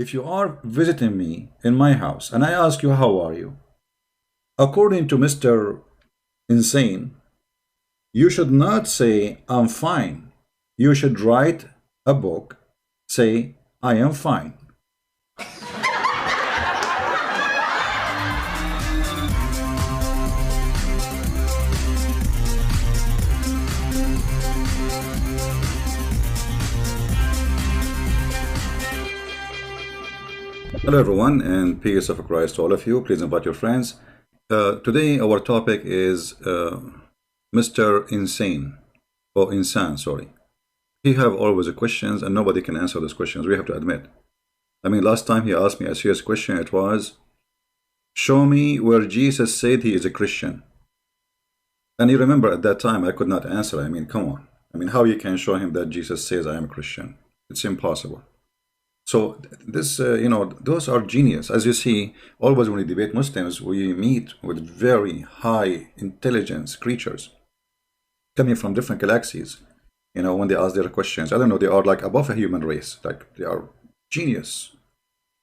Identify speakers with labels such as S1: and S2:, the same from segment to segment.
S1: if you are visiting me in my house and I ask you, how are you? According to Mr. Insane, you should not say, I'm fine. You should write a book, say, I am fine. Hello everyone, and peace of Christ to all of you. Please invite your friends. Today our topic is Mr. Insane, or Insan, sorry. He have always questions and nobody can answer those questions, we have to admit. I mean, last time he asked me a serious question. It was, show me where Jesus said he is a Christian. And you remember at that time I could not answer. I mean, come on. I mean, how you can show him that Jesus says I am a Christian? It's impossible. So this, those are genius. As you see, always when we debate Muslims, we meet with very high intelligence creatures coming from different galaxies. You know, when they ask their questions, I don't know, they are like above a human race. Like they are genius,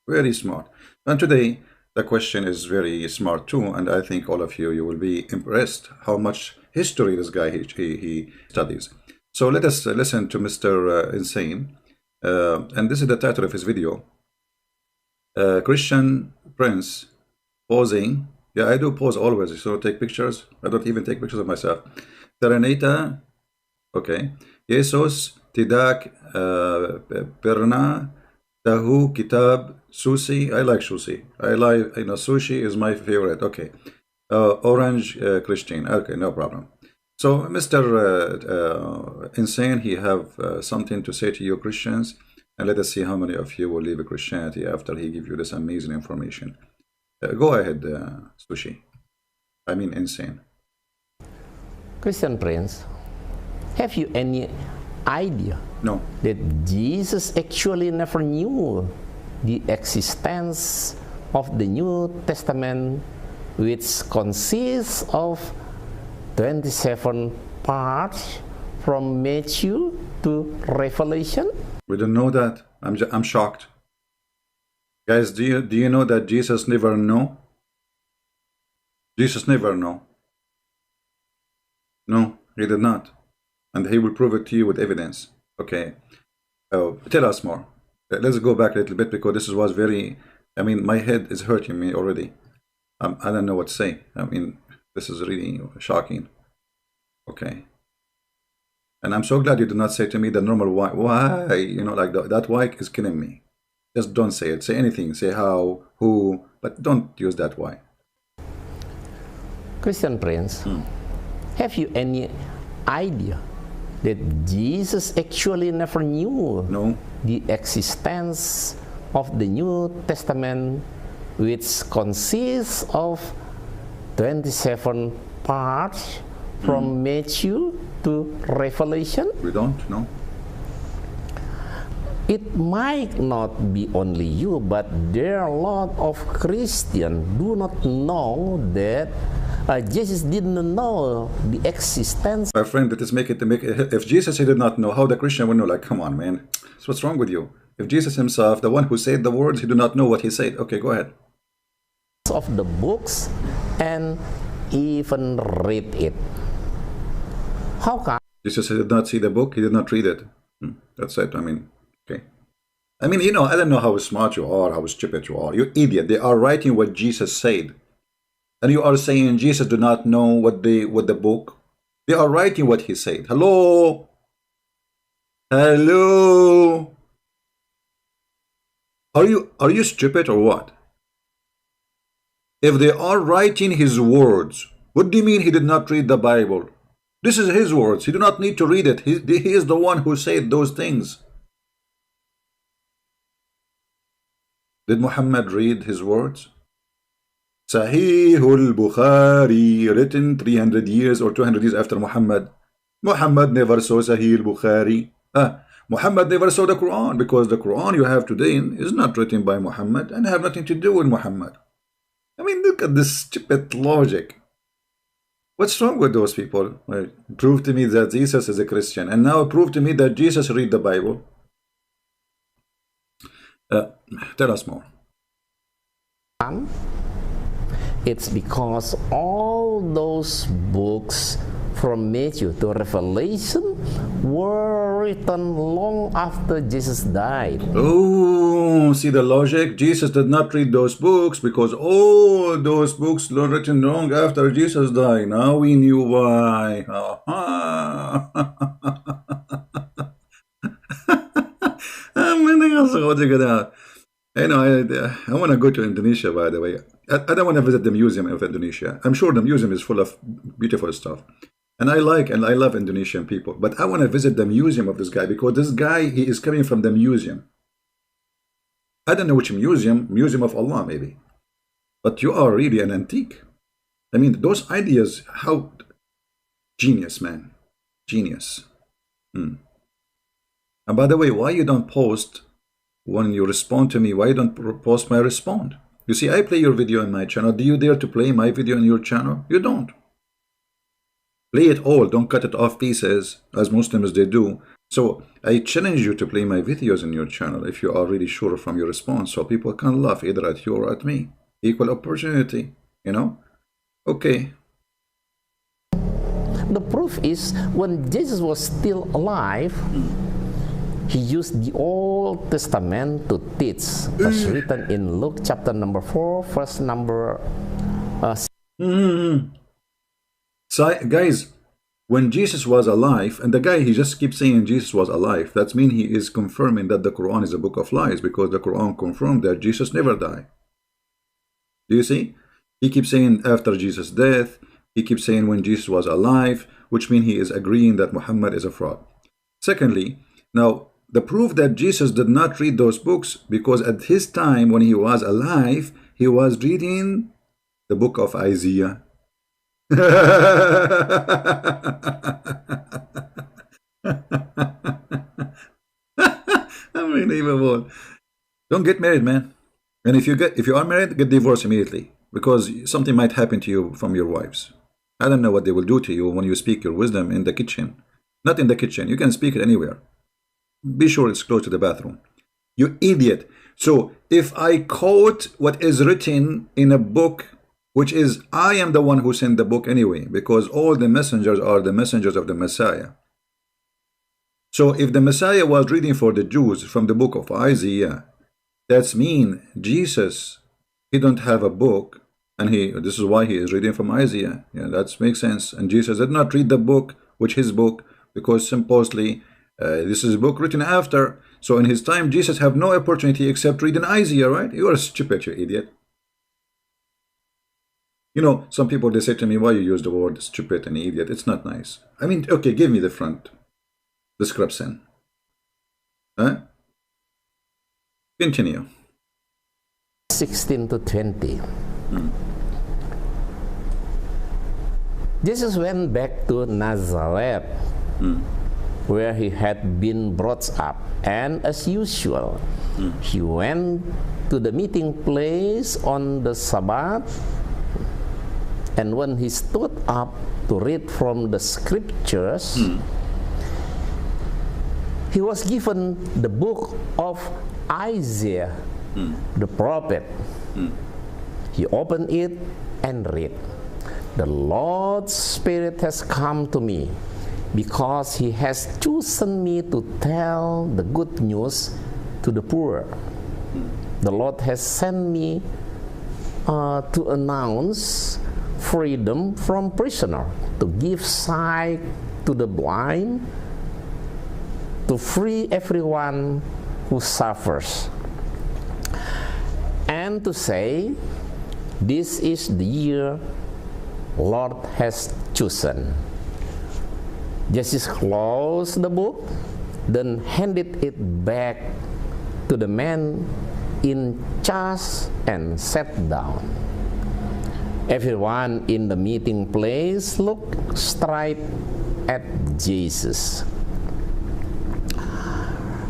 S1: very smart. And today, the question is very smart too. And I think all of you, you will be impressed how much history this guy, he studies. So let us listen to Mr. Insane. And this is the title of his video. Christian Prince posing. Yeah, I do pose always, so take pictures. I don't even take pictures of myself. Tereneta, okay. Jesus Tidak Perna Tahu Kitab Sushi. I like sushi. I like, sushi is my favorite. Okay. Orange Christian. Okay, no problem. So, Mr. Insane, he have something to say to you Christians, and let us see how many of you will leave Christianity after he give you this amazing information. Go ahead, Sushi. I mean, Insane.
S2: Christian Prince, have you any idea that Jesus actually never knew the existence of the New Testament, which consists of 27 parts from Matthew to Revelation?
S1: We don't know that. I'm shocked. Guys, do you know that Jesus never know? Jesus never know. No, he did not. And he will prove it to you with evidence. Okay. Tell us more. Let's go back a little bit, because this was very, I mean, my head is hurting me already. I don't know what to say. I mean, this is really shocking. Okay. And I'm so glad you did not say to me the normal why. Why? You know, like that why is killing me. Just don't say it. Say anything. Say how, who, but don't use that why.
S2: Christian Prince, have you any idea that Jesus actually never knew the existence of the New Testament, which consists of 27 parts from Matthew to Revelation?
S1: We don't know.
S2: It might not be only you, but there are a lot of Christians do not know that Jesus didn't know the existence.
S1: My friend, that is make it. If Jesus he did not know, how the Christian would know? Like, come on, man. So what's wrong with you? If Jesus himself, the one who said the words, he did not know what he said. Okay, go ahead.
S2: Of the books and even read it. How come?
S1: Jesus did not see the book, he did not read it. That's it. I mean, okay. I mean, I don't know how smart you are, how stupid you are. You idiot. They are writing what Jesus said. And you are saying Jesus do not know what the book. They are writing what he said. Hello? Hello? Are you stupid or what? If they are writing his words, what do you mean he did not read the Bible? This is his words. He do not need to read it. He is the one who said those things. Did Muhammad read his words? Sahih al-Bukhari, written 300 years or 200 years after Muhammad. Muhammad never saw Sahih al-Bukhari. Muhammad never saw the Quran, because the Quran you have today is not written by Muhammad and have nothing to do with Muhammad. I mean, look at this stupid logic. What's wrong with those people? Well, prove to me that Jesus is a Christian, and now prove to me that Jesus read the Bible. Uh, Tell us more.
S2: It's because all those books from Matthew to Revelation were written long after Jesus died.
S1: Oh, see the logic? Jesus did not read those books because all those books were written long after Jesus died. Now we knew why. I want to go to Indonesia, by the way. I don't want to visit the museum of Indonesia. I'm sure the museum is full of beautiful stuff. And I love Indonesian people. But I want to visit the museum of this guy because this guy, he is coming from the museum. I don't know which museum, Museum of Allah maybe. But you are really an antique. I mean, those ideas, how genius, man. Genius. And by the way, why you don't post when you respond to me? Why you don't post my respond? You see, I play your video on my channel. Do you dare to play my video on your channel? You don't. Play it all. Don't cut it off pieces, as Muslims they do. So I challenge you to play my videos on your channel if you are really sure from your response, so people can laugh either at you or at me. Equal opportunity, you know? Okay.
S2: The proof is when Jesus was still alive, he used the Old Testament to teach, as written in Luke chapter number 4, verse number 6.
S1: So, guys, when Jesus was alive, and the guy, he just keeps saying Jesus was alive, that means he is confirming that the Quran is a book of lies, because the Quran confirmed that Jesus never died. Do you see? He keeps saying after Jesus' death, he keeps saying when Jesus was alive, which means he is agreeing that Muhammad is a fraud. Secondly, now, the proof that Jesus did not read those books, because at his time when he was alive, he was reading the book of Isaiah. Unbelievable. Don't get married, man. And if you are married, get divorced immediately, because something might happen to you from your wives. I don't know what they will do to you when you speak your wisdom in the kitchen. Not in the kitchen. You can speak it anywhere. Be sure it's close to the bathroom. You idiot. So if I quote what is written in a book, which is, I am the one who sent the book anyway, because all the messengers are the messengers of the Messiah. So if the Messiah was reading for the Jews from the book of Isaiah, that's mean Jesus, he don't have a book, and this is why he is reading from Isaiah. Yeah, that makes sense. And Jesus did not read the book, which his book, because supposedly this is a book written after. So in his time, Jesus have no opportunity except reading Isaiah, right? You are stupid, you idiot. You know, some people, they say to me, why you use the word stupid and idiot? It's not nice. I mean, okay, give me the front description. Huh? Continue.
S2: 16 to 20. Jesus went back to Nazareth, where he had been brought up, and as usual, he went to the meeting place on the Sabbath, and when he stood up to read from the scriptures, he was given the book of Isaiah, the prophet. He opened it and read, "The Lord's Spirit has come to me, because he has chosen me to tell the good news to the poor. The Lord has sent me to announce freedom from prisoner, to give sight to the blind, to free everyone who suffers, and to say, this is the year Lord has chosen." Jesus closed the book, then handed it back to the man in charge and sat down. Everyone in the meeting place looked straight at Jesus.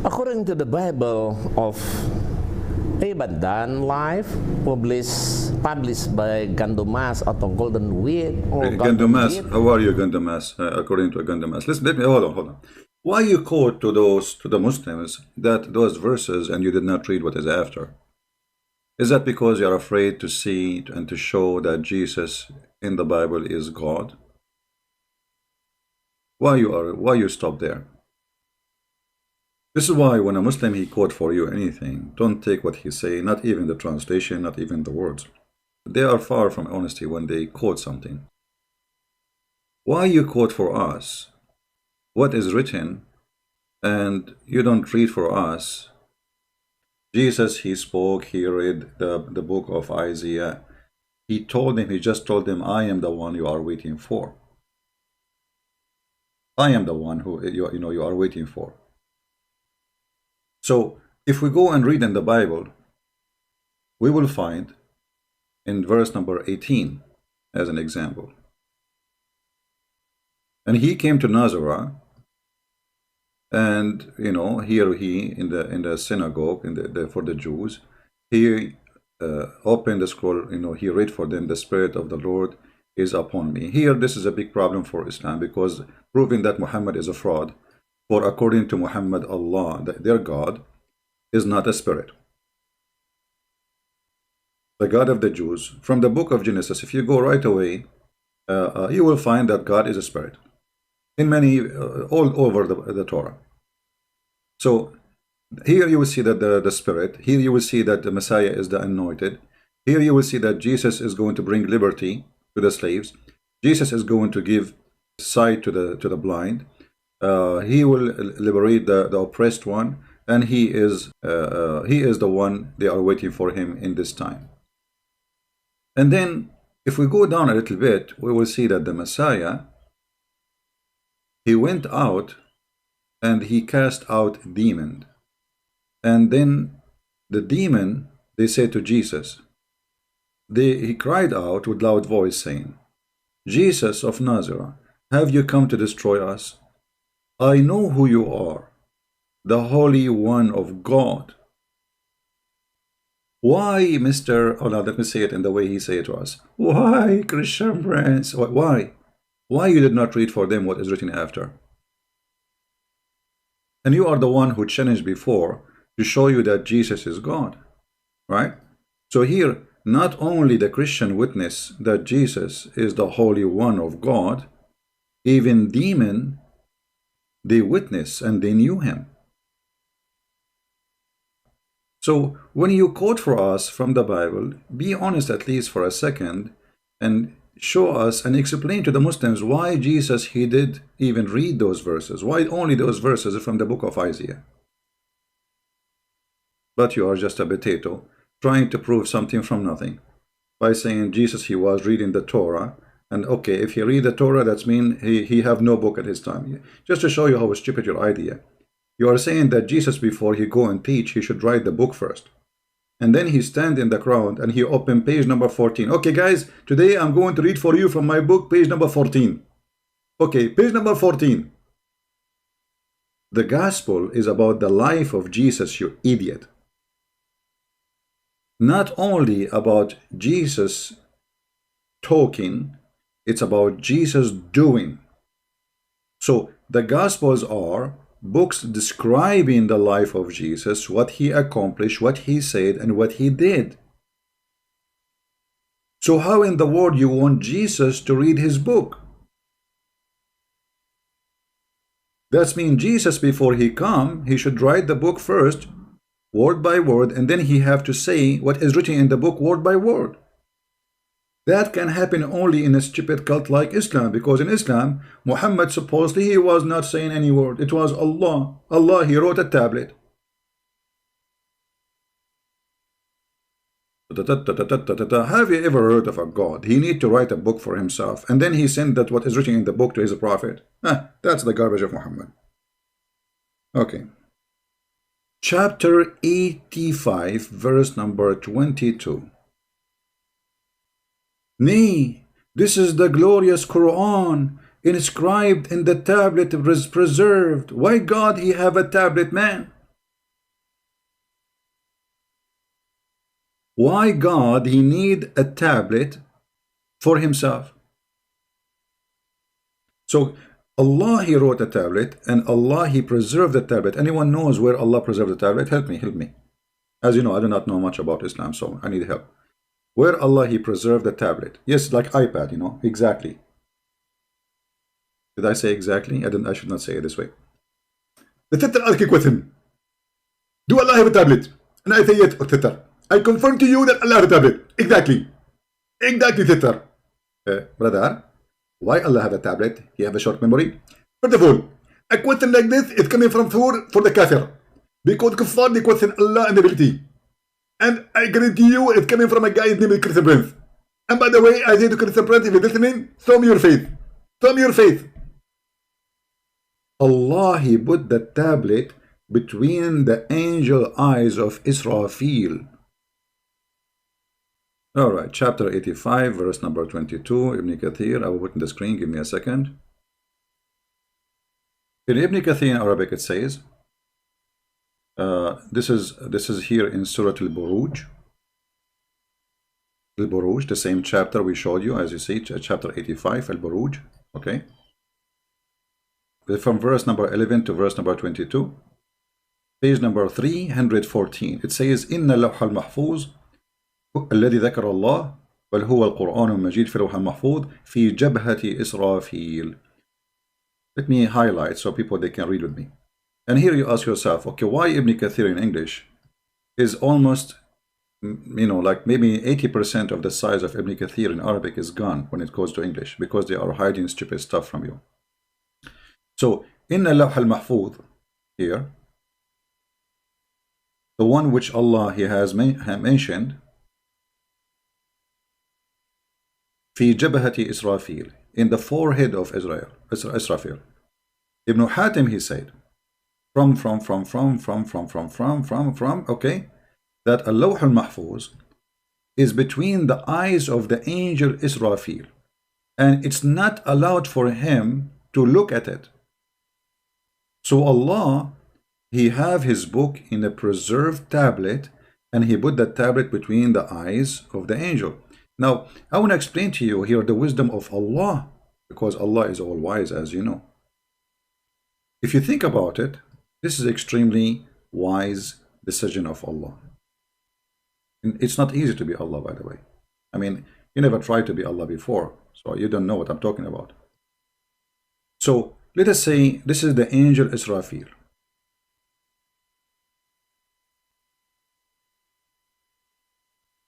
S2: According to the Bible of Ibadan Life, published by Gandomas atau Golden Week or
S1: Gandomas, how are you, Gandomas? According to Gandomas, let me hold on. Why you quote to the Muslims that those verses and you did not read what is after? Is that because you are afraid to see and to show that Jesus in the Bible is God? Why you stop there? This is why when a Muslim he quote for you anything, don't take what he say, not even the translation, not even the words. They are far from honesty when they quote something. Why you quote for us what is written and you don't read for us? Jesus, he spoke, he read the book of Isaiah. He just told them, I am the one you are waiting for. I am the one who you are waiting for. So if we go and read in the Bible, we will find in verse number 18 as an example. And he came to Nazareth, and here he in the synagogue for the Jews, he opened the scroll. He read for them, the Spirit of the Lord is upon me. Here, this is a big problem for Islam, because proving that Muhammad is a fraud. For according to Muhammad, Allah, their God, is not a spirit. The God of the Jews, from the book of Genesis, if you go right away, you will find that God is a spirit in many, all over the Torah. So here you will see that the spirit, here you will see that the Messiah is the anointed, here you will see that Jesus is going to bring liberty to the slaves, Jesus is going to give sight to the blind, he will liberate the oppressed one, and he is the one they are waiting for him in this time. And then if we go down a little bit, we will see that the Messiah, he went out and he cast out demon. And then the demon, they say to Jesus, he cried out with loud voice saying, Jesus of Nazareth, have you come to destroy us? I know who you are, the Holy One of God. Why, Mr. Oh, now let me say it in the way he said it to us. Why, Christian friends? Why? Why you did not read for them what is written after? And you are the one who challenged before to show you that Jesus is God, right? So here, not only the Christian witness that Jesus is the Holy One of God, even demon, they witness and they knew him. So when you quote for us from the Bible, be honest at least for a second and show us and explain to the Muslims why Jesus, he did even read those verses. Why only those verses from the book of Isaiah? But you are just a potato trying to prove something from nothing by saying Jesus, he was reading the Torah. And okay, if he read the Torah, that means he have no book at his time. Just to show you how stupid your idea. You are saying that Jesus, before he go and teach, he should write the book first. And then he stand in the crowd and he open page number 14. Okay, guys, today I'm going to read for you from my book, page number 14. Okay, page number 14. The gospel is about the life of Jesus, you idiot. Not only about Jesus talking, it's about Jesus doing. So the gospels are books describing the life of Jesus, what he accomplished, what he said, and what he did. So how in the world you want Jesus to read his book? That means Jesus, before he come, he should write the book first, word by word, and then he have to say what is written in the book word by word. That can happen only in a stupid cult like Islam, because in Islam, Muhammad supposedly he was not saying any word. It was Allah. Allah, he wrote a tablet. Have you ever heard of a God? He need to write a book for himself, and then he sent that what is written in the book to his prophet. That's the garbage of Muhammad. Okay. Chapter 85, verse number 22. Nay, this is the glorious Quran, inscribed in the tablet preserved. Why God he have a tablet, man? Why God he need a tablet for himself? So Allah, He wrote a tablet, and Allah, He preserved the tablet. Anyone knows where Allah preserved the tablet? Help me, help me. As you know, I do not know much about Islam, so I need help. Where Allah, He preserved the tablet? Yes, like iPad, you know, exactly. Did I say exactly? I should not say it this way. The Twitter asking question. Do Allah have a tablet? And I say yes, Twitter. I confirm to you that Allah has a tablet. Exactly. Exactly, Twitter. Brother, why Allah have a tablet? He have a short memory? First of all, a question like this is coming from for the kafir. Because kuffar, they question Allah and ability. And I guarantee you it's coming from a guy named Christian Prince. And by the way, I say to Christian Prince, if you're listening, show me your faith. Show me your faith. Allah, He put the tablet between the angel eyes of Israfil. Alright, chapter 85, verse number 22, Ibn Kathir. I will put in the screen, give me a second. In Ibn Kathir in Arabic it says, this is here in Surah Al-Buruj. Al-Buruj, the same chapter we showed you, as you see, chapter 85, Al-Buruj, okay? From verse number 11 to verse number 22, page number 314, it says, إن اللوح المحفوظ الذي ذكر الله بل هو القرآن المجيد في اللوح المحفوظ في جبهة إسرافيل. Let me highlight so people they can read with me. And here you ask yourself, okay, why Ibn Kathir in English is almost, you know, like maybe 80% of the size of Ibn Kathir in Arabic is gone when it goes to English because they are hiding stupid stuff from you. So, in al-Lawh al-Mahfuz here, the one which Allah He has mentioned, في جبهة إسرافيل, in the forehead of Israfil. Ibn Hatim, he said, from, okay, that al-Lawh al-Mahfuz is between the eyes of the angel Israfil, and it's not allowed for him to look at it. So Allah, He have His book in a preserved tablet, and He put that tablet between the eyes of the angel. Now, I want to explain to you here the wisdom of Allah, because Allah is all wise, as you know. If you think about it, this is extremely wise decision of Allah. And it's not easy to be Allah, by the way. I mean, you never tried to be Allah before, so you don't know what I'm talking about. So, let us say this is the angel Israfil.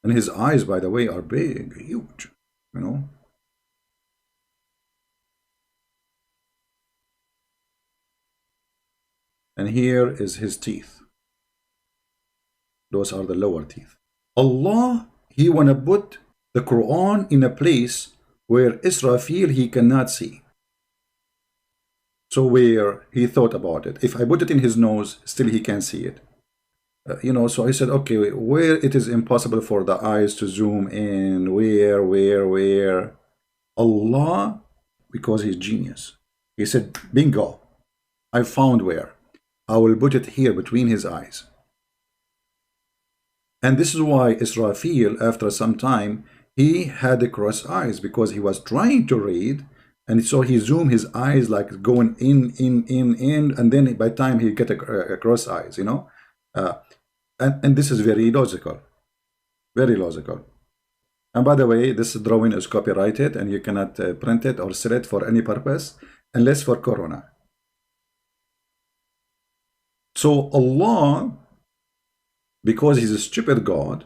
S1: And his eyes, by the way, are big, huge, you know. And here is his teeth. Those are the lower teeth. Allah, He wanna put the Quran in a place where Israfil, he cannot see. So where he thought about it, if I put it in his nose, still he can't see it. You know, so I said, okay, where it is impossible for the eyes to zoom in, where? Allah, because He's genius. He said, bingo, I found where. I will put it here between his eyes. And this is why Israfil, after some time, he had the cross eyes, because he was trying to read, and so he zoomed his eyes like going in, and then by the time he get a cross eyes, you know. And this is very logical. Very logical. And by the way, this drawing is copyrighted, and you cannot print it or sell it for any purpose, unless for Corona. So Allah, because He's a stupid God,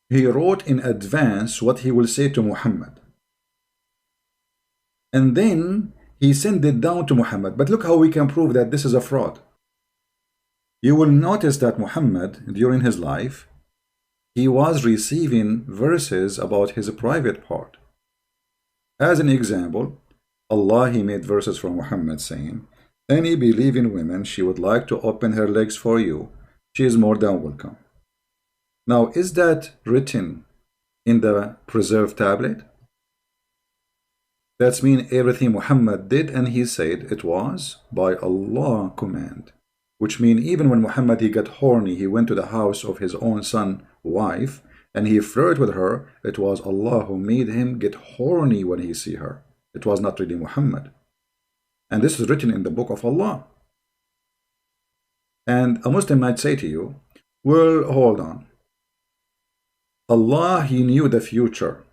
S1: He wrote in advance what He will say to Muhammad. And then He sent it down to Muhammad. But look how we can prove that this is a fraud. You will notice that Muhammad, during his life, he was receiving verses about his private part. As an example, Allah, He made verses from Muhammad saying, any believing woman, she would like to open her legs for you, she is more than welcome. Now, is that written in the preserved tablet? That's mean everything Muhammad did, and he said it was by Allah command. Which mean even when Muhammad he got horny, he went to the house of his own son, wife, and he flirted with her, it was Allah who made him get horny when he see her. It was not really Muhammad. And this is written in the book of Allah. And a Muslim might say to you, well, hold on. Allah, He knew the future,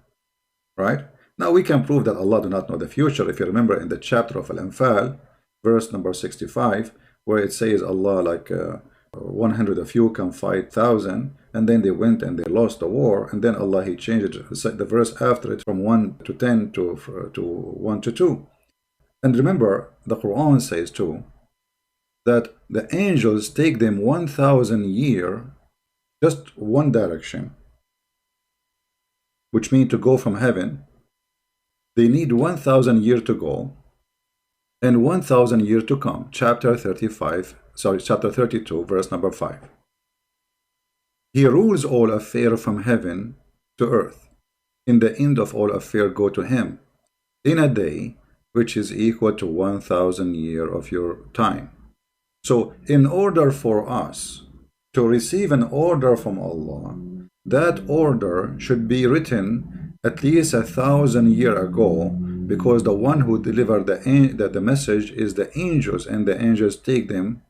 S1: right? Now we can prove that Allah do not know the future. If you remember in the chapter of Al-Anfal, verse number 65, where it says Allah, like 100 of you can fight 1,000, and then they went and they lost the war, and then Allah, He changed it, the verse after it, from 1 to 10 to 1 to 2. And remember, the Quran says too, that the angels take them 1,000 years, just one direction, which means to go from heaven. They need 1,000 years to go and 1,000 years to come. Chapter 32, verse number 5. He rules all affairs from heaven to earth. In the end of all affairs go to Him in a day which is equal to 1,000 years of your time. So in order for us to receive an order from Allah, that order should be written at least 1,000 years ago, because the one who delivered the message is the angels, and the angels take them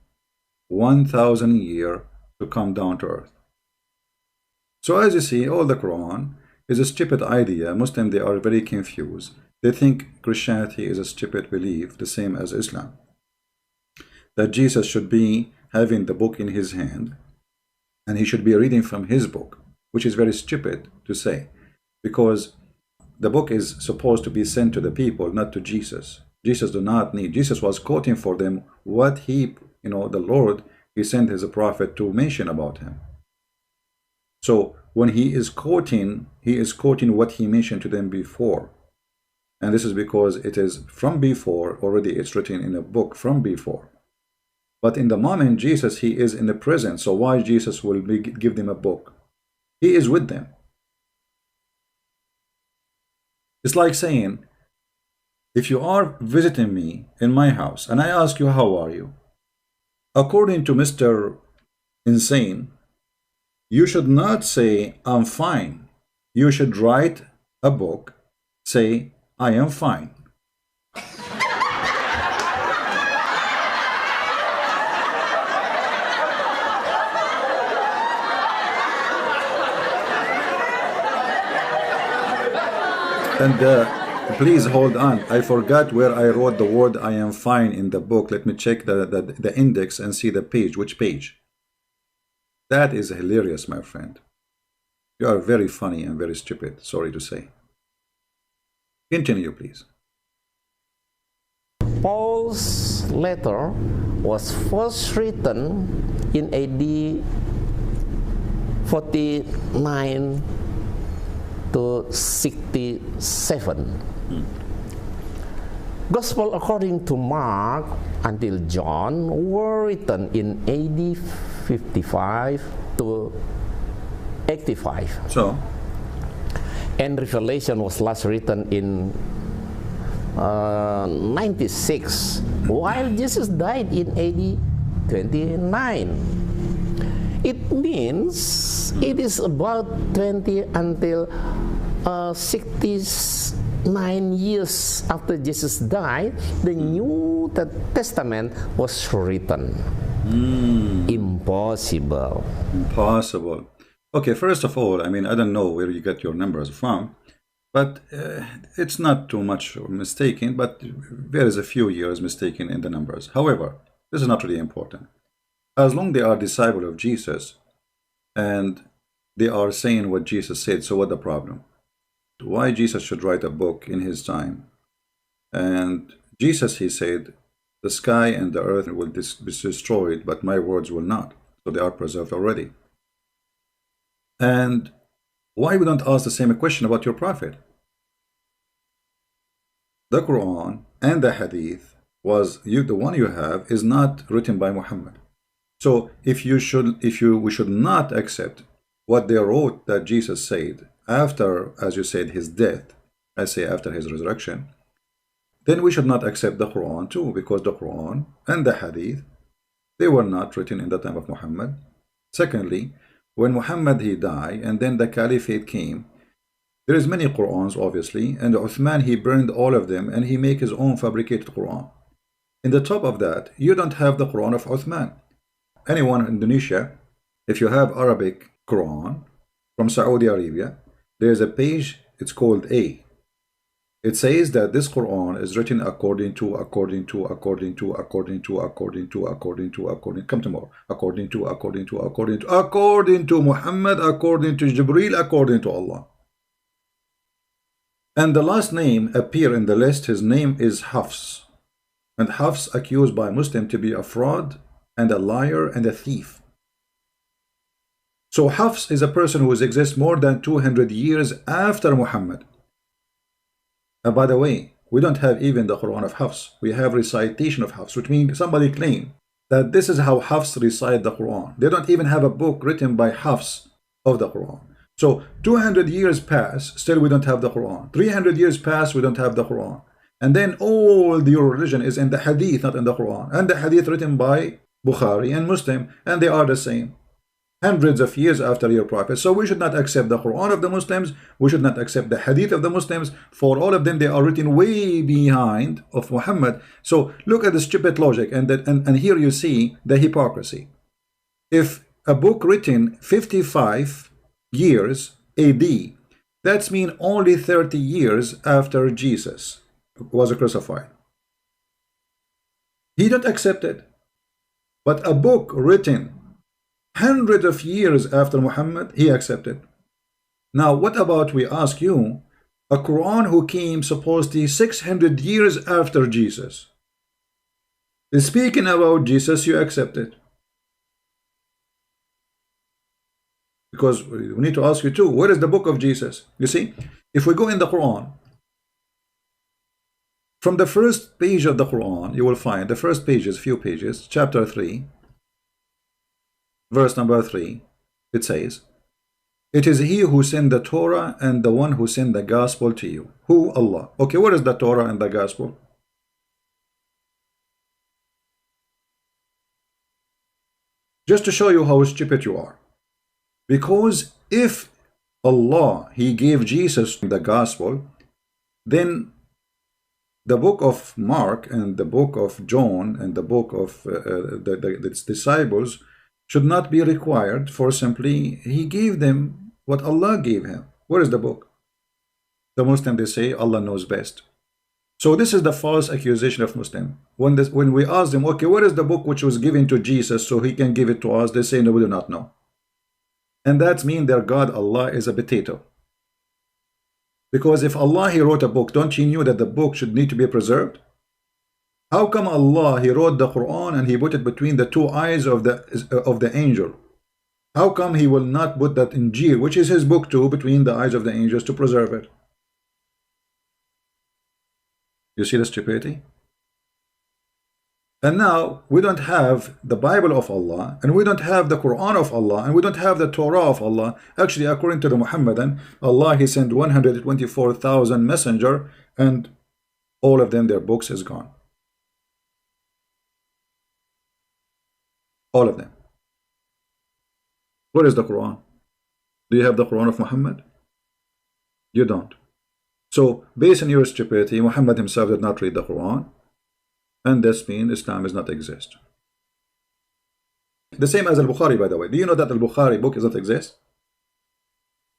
S1: 1,000 years to come down to earth. So as you see, all the Quran is a stupid idea. Muslims, they are very confused. They think Christianity is a stupid belief, the same as Islam, that Jesus should be having the book in his hand and he should be reading from his book, which is very stupid to say, because the book is supposed to be sent to the people, not to Jesus. Jesus do not need. Jesus was quoting for them what he, the Lord, He sent his prophet to mention about him. So when he is quoting what he mentioned to them before. And this is because it is from before, already it's written in a book from before. But in the moment Jesus, he is in the present. So why Jesus will give them a book? He is with them. It's like saying, if you are visiting me in my house and I ask you, how are you? According to Mr. Insane, you should not say, I'm fine. You should write a book, say, I am fine. And please hold on. I forgot where I wrote the word I am fine in the book. Let me check the index and see the page. Which page? That is hilarious, my friend. You are very funny and very stupid. Sorry to say. Continue, please.
S2: Paul's letter was first written in AD 49 to 67. Gospel according to Mark until John were written in AD 55 to 85.
S1: So,
S2: and Revelation was last written in 96, while Jesus died in AD 29. It means it is about 20 until 69 years after Jesus died, the New Testament was written. Impossible.
S1: Impossible. Okay, first of all, I mean, I don't know where you get your numbers from, but it's not too much mistaken, but there is a few years mistaken in the numbers. However, this is not really important. As long as they are disciples of Jesus and they are saying what Jesus said, so what the problem? Why Jesus should write a book in his time? And Jesus, he said, the sky and the earth will be destroyed, but my words will not. So they are preserved already. And why we don't ask the same question about your prophet? The Quran and the Hadith the one you have is not written by Muhammad. So we should not accept what they wrote that Jesus said after, as you said, his death, I say after his resurrection, then we should not accept the Quran too, because the Quran and the Hadith, they were not written in the time of Muhammad. Secondly, when Muhammad he died and then the Caliphate came, there is many Qurans obviously, and Uthman he burned all of them and he make his own fabricated Quran. In the top of that, you don't have the Quran of Uthman. Anyone in Indonesia, if you have Arabic Quran from Saudi Arabia, there's a page, it's called A. It says that this Quran is written according to, come tomorrow, according to Muhammad, according to Jibreel, according to Allah. And the last name appear in the list, his name is Hafs. And Hafs accused by Muslim to be a fraud and a liar and a thief. So Hafs is a person who exists more than 200 years after Muhammad. And by the way, we don't have even the Quran of Hafs. We have recitation of Hafs, which means somebody claimed that this is how Hafs recite the Quran. They don't even have a book written by Hafs of the Quran. So 200 years pass, still we don't have the Quran. 300 years pass, we don't have the Quran. And then all your religion is in the Hadith, not in the Quran. And the Hadith written by Bukhari and Muslim, and they are the same. Hundreds of years after your prophet. So we should not accept the Quran of the Muslims. We should not accept the Hadith of the Muslims. For all of them, they are written way behind of Muhammad. So look at the stupid logic, and here you see the hypocrisy. If a book written 55 years AD, that's mean only 30 years after Jesus was crucified. He don't accept it. But a book written hundreds of years after Muhammad, he accepted. Now, what about, we ask you, a Quran who came supposedly 600 years after Jesus? Speaking about Jesus, you accept it. Because we need to ask you too, where is the book of Jesus? You see, if we go in the Quran, from the first page of the Quran, you will find the first pages, few pages, chapter 3, verse number 3, it says, "It is he who sent the Torah and the one who sent the gospel to you." Who? Allah. Okay, where is the Torah and the gospel? Just to show you how stupid you are. Because if Allah, he gave Jesus the gospel, then the book of Mark and the book of John and the book of the disciples should not be required, for simply he gave them what Allah gave him. Where is the book? The Muslim, they say Allah knows best. So this is the false accusation of Muslim. When we ask them, okay, where is the book which was given to Jesus so he can give it to us? They say, no, we do not know. And that means their God Allah is a potato. Because if Allah, he wrote a book, don't you know that the book should need to be preserved? How come Allah, he wrote the Quran and he put it between the two eyes of the angel? How come he will not put that Injil, which is his book too, between the eyes of the angels to preserve it? You see the stupidity? And now we don't have the Bible of Allah, and we don't have the Quran of Allah, and we don't have the Torah of Allah. Actually, according to the Muhammadan, Allah, he sent 124,000 messenger, and all of them, their books is gone. All of them. Where is the Quran? Do you have the Quran of Muhammad? You don't. So, based on your stupidity, Muhammad himself did not read the Quran, and this means Islam does not exist. The same as Al-Bukhari, by the way. Do you know that Al-Bukhari book does not exist?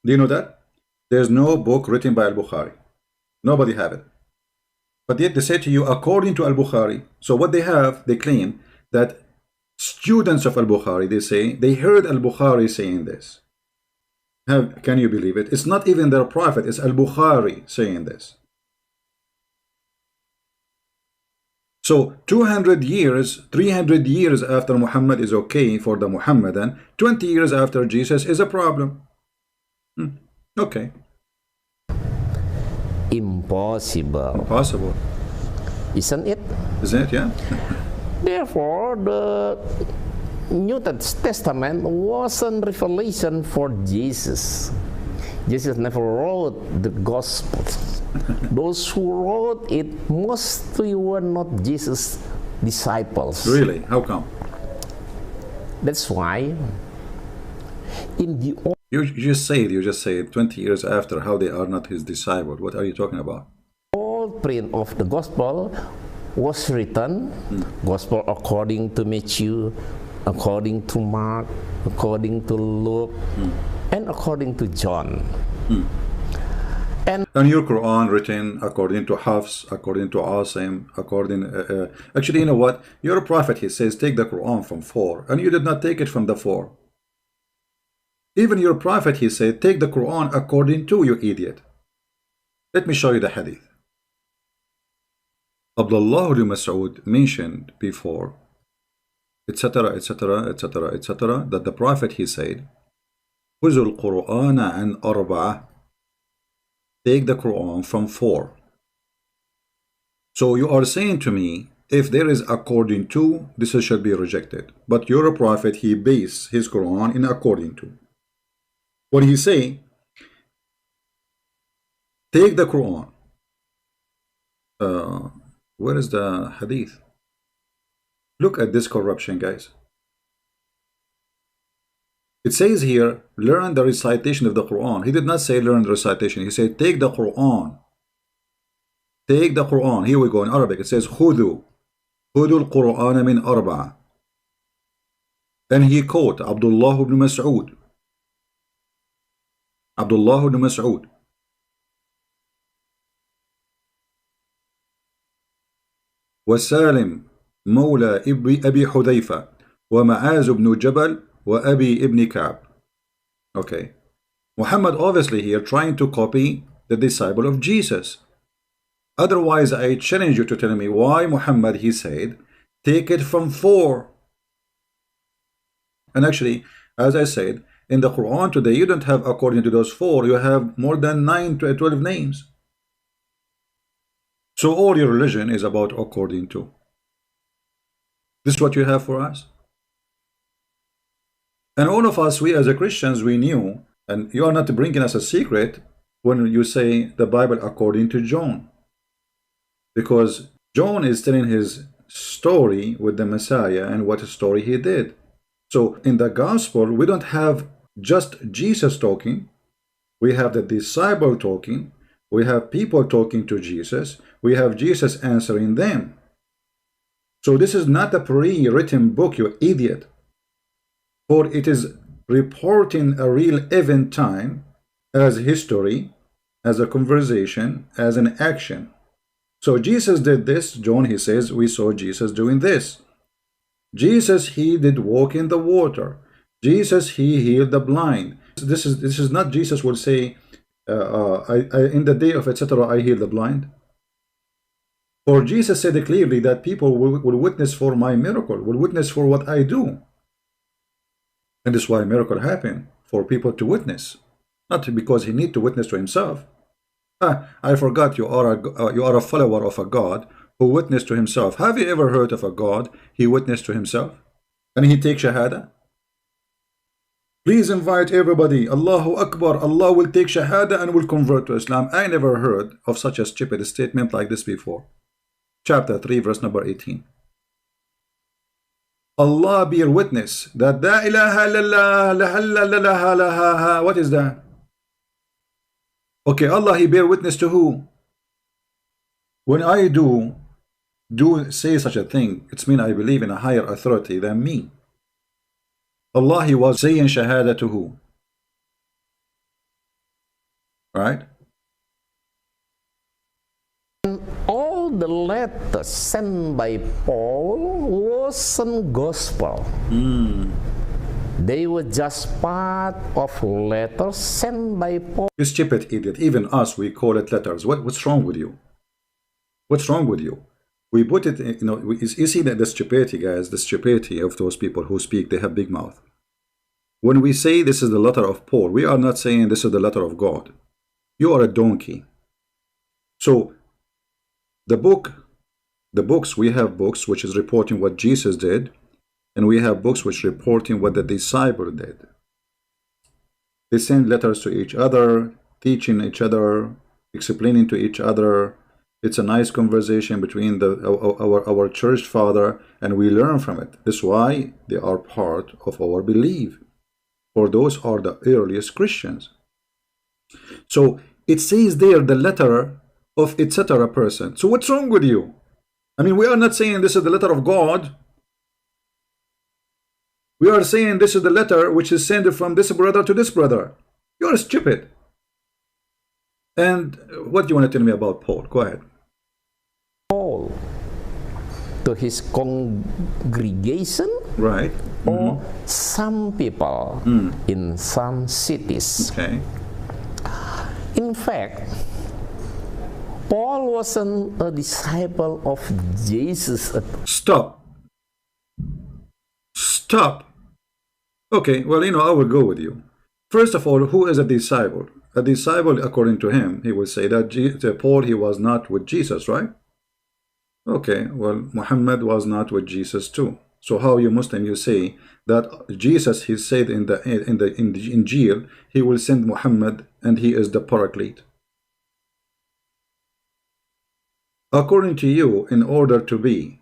S1: Do you know that? There's no book written by Al-Bukhari. Nobody have it. But yet they say to you, according to Al-Bukhari. So what they have, they claim that students of Al-Bukhari, they say, they heard Al-Bukhari saying this. Can you believe it? It's not even their prophet, it's Al-Bukhari saying this. So 200 years, 300 years after Muhammad is okay for the Muhammadan, 20 years after Jesus is a problem. Okay.
S2: Impossible.
S1: Impossible.
S2: Isn't it?
S1: Isn't it? Yeah.
S2: Therefore, the New Testament wasn't revelation for Jesus. Jesus never wrote the Gospels. Those who wrote it mostly were not Jesus' disciples.
S1: Really? How come?
S2: That's why in the
S1: you just say 20 years after how they are not his disciple. What are you talking about?
S2: old print of the Gospel was written, Gospel according to Matthew, according to Mark, according to Luke, and according to John.
S1: And your Quran written according to Hafs, according to Asim, according actually, you know what, you're a prophet. He says take the Quran from 4, and you did not take it from the 4. Even your prophet, he said take the Quran according to, you idiot. Let me show you the hadith. Abdullah ibn Mas'ud mentioned before, etc., etc., etc., etc., that the prophet, he said, خذوا القرآن عن أربعة, take the Quran from 4. So you are saying to me, if there is according to, this should be rejected. But you're a prophet, he based his Quran in according to. What he say, take the Quran. Where is the hadith? Look at this corruption, guys. It says here, learn the recitation of the Quran. He did not say learn the recitation. He said take the Quran. Take the Quran. Here we go in Arabic. It says خذوا القرآن من أربعة. And he quote Abdullah ibn Mas'ud. Abdullah ibn Mas'ud. وسالم مولى أبي حذيفة ومعاذ بن جبل وأبي ابن كعب. Okay. Muhammad obviously here trying to copy the disciple of Jesus. Otherwise, I challenge you to tell me why Muhammad, he said, take it from 4. And actually, as I said, in the Quran today, you don't have according to those 4, you have more than 9 to 12 names. So all your religion is about according to. This is what you have for us. And all of us, we as a Christians, we knew, and you are not bringing us a secret when you say the Bible according to John. Because John is telling his story with the Messiah and what story he did. So in the gospel, we don't have just Jesus talking. We have the disciple talking. We have people talking to Jesus. We have Jesus answering them. So this is not a pre-written book, you idiot. For it is reporting a real event time as history, as a conversation, as an action. So Jesus did this. John, he says, we saw Jesus doing this. Jesus, he did walk in the water. Jesus, he healed the blind. This is not Jesus will say, in the day of etc. I heal the blind. For Jesus said clearly that people will witness for my miracle, will witness for what I do. And this is why a miracle happened, for people to witness, not because he need to witness to himself. I forgot you are a follower of a God who witnessed to himself. Have you ever heard of a God he witnessed to himself? And he take shahada? Please invite everybody. Allahu Akbar. Allah will take shahada and will convert to Islam. I never heard of such a stupid statement like this before. Chapter 3, verse number 18. Allah bear witness that la ilaha illallah, what is that? Okay, Allah, he bear witness to who? When I do say such a thing, it's mean I believe in a higher authority than me. Allah, he was saying shahada to who? Right?
S2: All the letters sent by Paul wasn't gospel. They were just part of letters sent by Paul.
S1: You stupid idiot. Even us, we call it letters. What's wrong with you? What's wrong with you? We put it, you know, you see that the stupidity, guys, the stupidity of those people who speak, they have big mouth. When we say this is the letter of Paul, we are not saying this is the letter of God. You are a donkey. So, the books, we have books which is reporting what Jesus did, and we have books which reporting what the disciple did. They send letters to each other, teaching each other, explaining to each other. It's a nice conversation between our church father, and we learn from it. That's why they are part of our belief. For those are the earliest Christians. So it says there the letter of etc. person. So what's wrong with you? I mean, we are not saying this is the letter of God. We are saying this is the letter which is sent from this brother to this brother. You're stupid. And what do you want to tell me about Paul? Go ahead.
S2: Paul to his congregation,
S1: Right.
S2: or some people in some cities.
S1: Okay.
S2: In fact, Paul wasn't a disciple of Jesus.
S1: Stop. Stop. Okay, well, I will go with you. First of all, who is a disciple? A disciple, according to him, he will say that Paul, he was not with Jesus, right? Okay, well, Muhammad was not with Jesus too. So how you Muslim, you say that Jesus, he said in the Injil, he will send Muhammad and he is the Paraclete. According to you, in order to be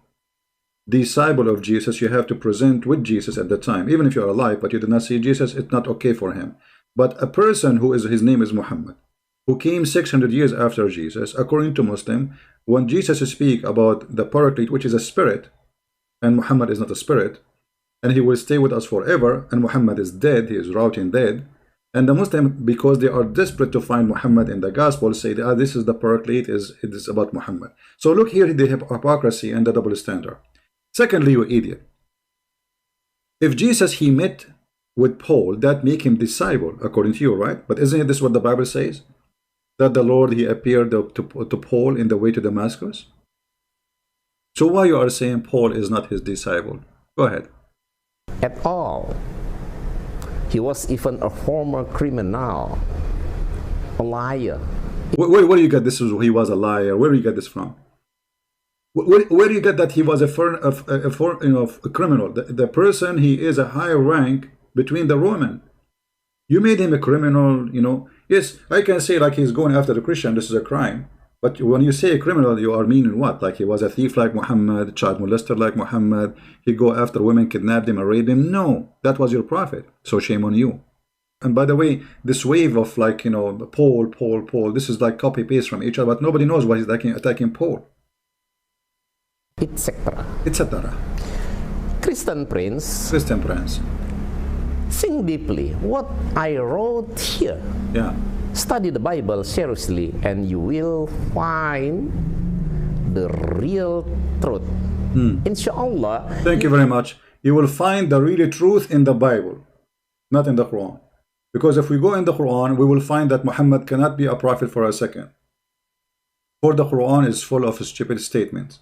S1: disciple of Jesus, you have to present with Jesus at the time. Even if you are alive, but you did not see Jesus, it's not okay for him. But a person who is, his name is Muhammad, who came 600 years after Jesus, according to Muslim, when Jesus speak about the Paraclete, which is a spirit, and Muhammad is not a spirit, and he will stay with us forever, and Muhammad is dead, he is rotting dead, and the Muslim, because they are desperate to find Muhammad in the gospel, say that this is the Paraclete, it is about Muhammad. So look here, the hypocrisy and the double standard. Secondly, you idiot, if Jesus, he met with Paul, that make him disciple, according to you, right? But isn't this what the Bible says? That the Lord, he appeared to Paul in the way to Damascus? So why you are saying Paul is not his disciple? Go ahead.
S2: At all. He was even a former criminal, a liar.
S1: Where do you get this? He was a liar. Where do you get this from? Where do you get that he was a criminal? The person, he is a higher rank between the Roman. You made him a criminal, Yes, I can say like he's going after the Christian, this is a crime. But when you say a criminal, you are meaning what? Like he was a thief like Muhammad, child molester like Muhammad, he go after women, kidnap them, and rape them? No, that was your prophet. So shame on you. And by the way, this wave of like, Paul, this is like copy paste from each other, but nobody knows why he's attacking Paul.
S2: Etc.
S1: Etc.
S2: Christian Prince. Think deeply what I wrote here.
S1: Yeah.
S2: Study the Bible seriously and you will find the real truth. Inshallah.
S1: Thank you very much. You will find the real truth in the Bible, not in the Quran. Because if we go in the Quran, we will find that Muhammad cannot be a prophet for a second. For the Quran is full of stupid statements.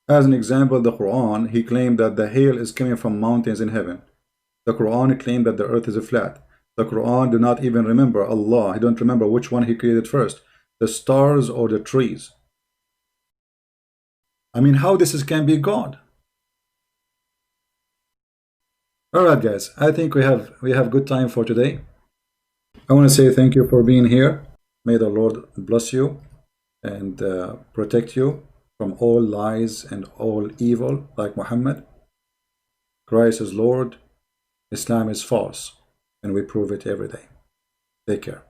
S1: As an example, the Quran, he claimed that the hail is coming from mountains in heaven. The Quran claimed that the earth is flat. The Quran do not even remember Allah. He don't remember which one he created first, the stars or the trees. I mean, how this can be God? All right, guys. I think we have good time for today. I want to say thank you for being here. May the Lord bless you and protect you from all lies and all evil, like Muhammad. Christ is Lord. Islam is false, and we prove it every day. Take care.